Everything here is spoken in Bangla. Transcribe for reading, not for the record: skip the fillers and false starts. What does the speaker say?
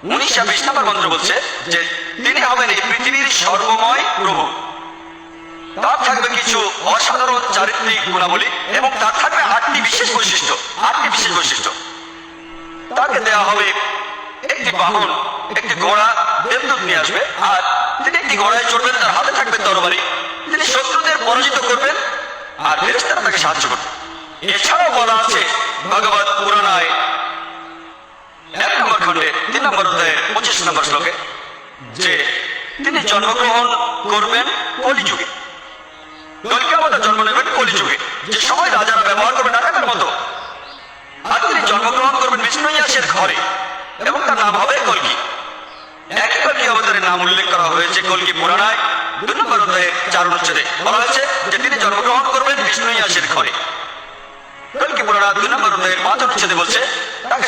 19 নম্বর মন্ত্র বলছে যে তিনি হবেন এই পৃথিবীর সর্বময় প্রভু। তার থাকবে কিছু অসাধারণ চারিত্রিক গুণাবলী এবং তার থাকবে 8টি বিশেষ বৈশিষ্ট্য। তাকে দেওয়া হবে একটি বাহন, একটি ঘোড়া, দেবদূত নিয়ে আসবে, আর তিনি একটি ঘোড়ায় চড়বেন, তার হাতে থাকবে তরবারি, তিনি শত্রুদের পরাজিত করবেন আর ফেরেশতারা তাকে সাহায্য করবে। এছাড়াও বলা আছে ভগবত পুরাণায় 1 নম্বর খণ্ডে 3 নম্বর অধ্যায়ের 25 নম্বর শ্লোকে যে তিনি জন্মগ্রহণ করবেন কলিযুগে। কলকি অবতার জন্ম নেবেন কলিযুগে, যে সময় রাজারা ব্যবহার করবেন আকাশের মতো। আর তিনি জন্মগ্রহণ করবেন বিষ্ণু ইয়াসের ঘরে এবং তার নাম হবে কলকি। একই কলকি অবতারের নাম উল্লেখ করা হয়েছে কলকি পুরাণায় 2 নম্বর অধ্যায়ে 4 অনুচ্ছেদে। বলা হয়েছে যে তিনি জন্মগ্রহণ করবেন বিষ্ণু ইয়াসের ঘরে। কলকি পুরাণ 2 নম্বর অধ্যায়ের 5 অনুচ্ছেদে বলছে